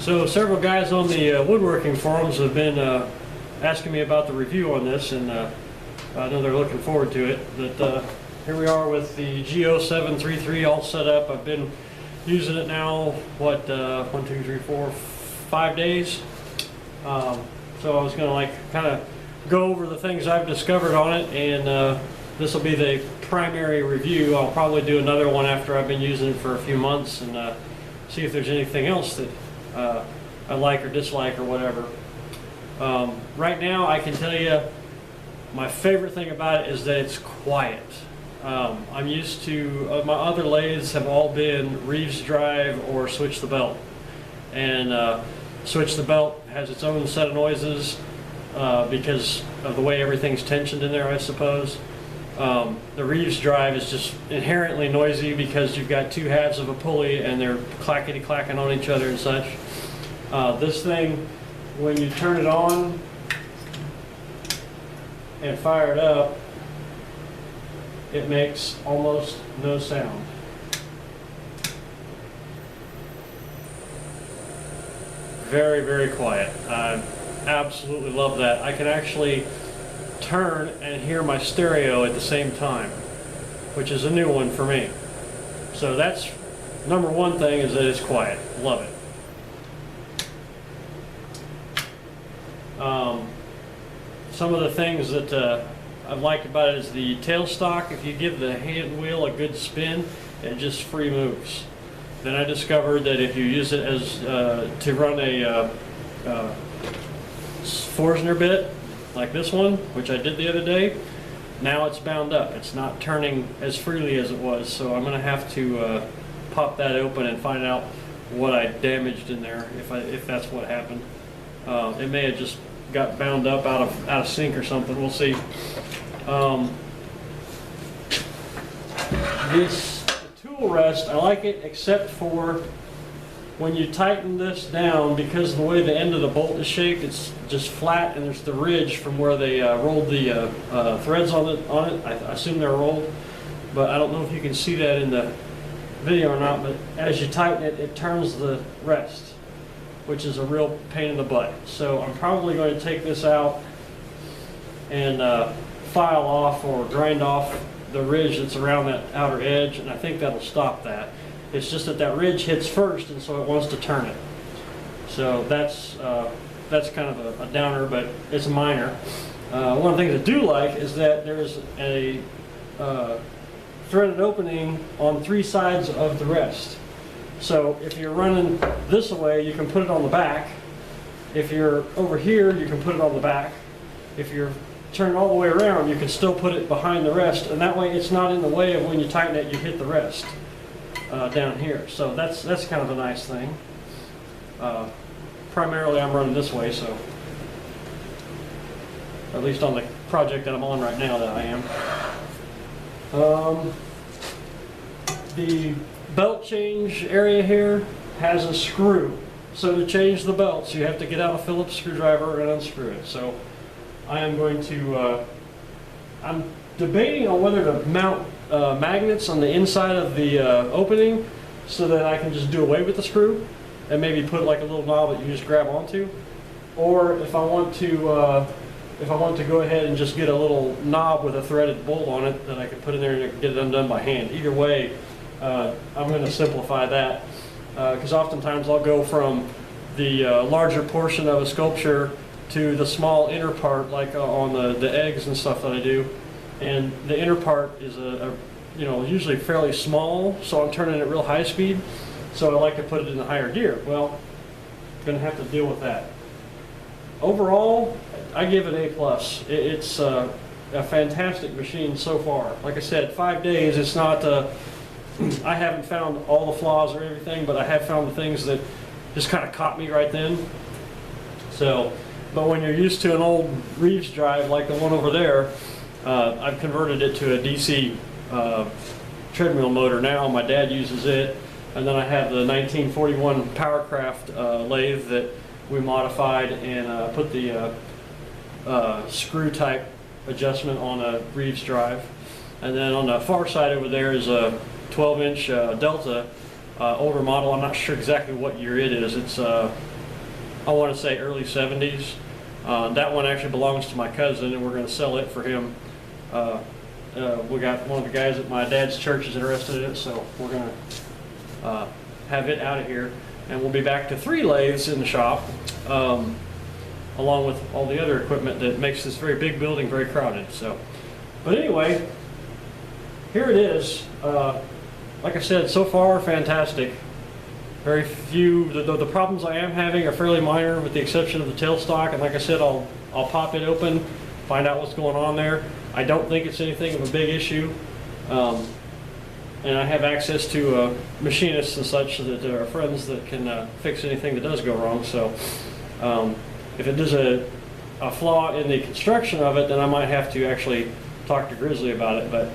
So several guys on the woodworking forums have been asking me about the review on this, and I know they're looking forward to it. But here we are with the G0733 all set up. I've been using it now, what, 1, 2, 3, 4, 5 days. So I was going to kind of go over the things I've discovered on it, and this will be the primary review. I'll probably do another one after I've been using it for a few months and see if there's anything else that I like or dislike or whatever. Right now I can tell you my favorite thing about it is that it's quiet. I'm used to, my other lathes have all been Reeves drive or switch the belt. And switch the belt has its own set of noises because of the way everything's tensioned in there, I suppose. The Reeves drive is just inherently noisy because you've got two halves of a pulley and they're clackety-clacking on each other and such. This thing, when you turn it on and fire it up, it makes almost no sound. Very, very quiet. I absolutely love that. I can actually turn and hear my stereo at the same time, which is a new one for me. So that's number one thing, is that it's quiet. Love it. Some of the things that I've liked about it is the tailstock. If you give the hand wheel a good spin, it just free moves. Then I discovered that if you use it as to run a Forstner bit like this one, which I did the other day, now it's bound up. It's not turning as freely as it was, so I'm going to have to pop that open and find out what I damaged in there, if that's what happened. It may have just got bound up out of sync or something. We'll see. This tool rest, I like it, except for when you tighten this down, because of the way the end of the bolt is shaped, it's just flat, and there's the ridge from where they rolled the threads on it. I assume they're rolled, but I don't know if you can see that in the video or not, but as you tighten it, it turns the rest, which is a real pain in the butt. So I'm probably going to take this out and file off or grind off the ridge that's around that outer edge, and I think that'll stop that. It's just that that ridge hits first, and so it wants to turn it. So that's kind of a downer, but it's minor. One of the things I do like is that there's a threaded opening on 3 sides of the rest. So if you're running this way, you can put it on the back. If you're over here, you can put it on the back. If you're turning all the way around, you can still put it behind the rest, and that way it's not in the way of when you tighten it, you hit the rest down here. So that's kind of a nice thing. Primarily I'm running this way, so at least on the project that I'm on right now that I am. The belt change area here has a screw. So to change the belts, you have to get out a Phillips screwdriver and unscrew it. So I am going to, I'm debating on whether to mount magnets on the inside of the opening so that I can just do away with the screw and maybe put like a little knob that you just grab onto. Or if I want to go ahead and just get a little knob with a threaded bolt on it that I can put in there and get it undone by hand. Either way, I'm going to simplify that because oftentimes I'll go from the larger portion of a sculpture to the small inner part, like on the eggs and stuff that I do, and the inner part is usually fairly small, so I'm turning it real high speed, so I like to put it in the higher gear. Well, I'm going to have to deal with that. Overall, I give it A+. It's a fantastic machine so far. Like I said, 5 days. It's not. I haven't found all the flaws or everything, but I have found the things that just kind of caught me right then. So. But when you're used to an old Reeves drive like the one over there, I've converted it to a DC treadmill motor now. My dad uses it. And then I have the 1941 Powercraft lathe that we modified and put the screw type adjustment on a Reeves drive. And then on the far side over there is a 12-inch Delta older model. I'm not sure exactly what year it is. It's I want to say early 70s. That one actually belongs to my cousin, and we're going to sell it for him. We got one of the guys at my dad's church is interested in it, so we're going to have it out of here. And we'll be back to 3 lathes in the shop, along with all the other equipment that makes this very big building very crowded. So, but anyway, here it is. Like I said, so far fantastic. Very few. The problems I am having are fairly minor, with the exception of the tailstock. And like I said, I'll pop it open, find out what's going on there. I don't think it's anything of a big issue. And I have access to machinists and such that there are friends that can fix anything that does go wrong. So if it is a flaw in the construction of it, then I might have to actually talk to Grizzly about it. But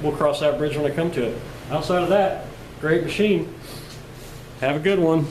we'll cross that bridge when I come to it. Outside of that, great machine. Have a good one.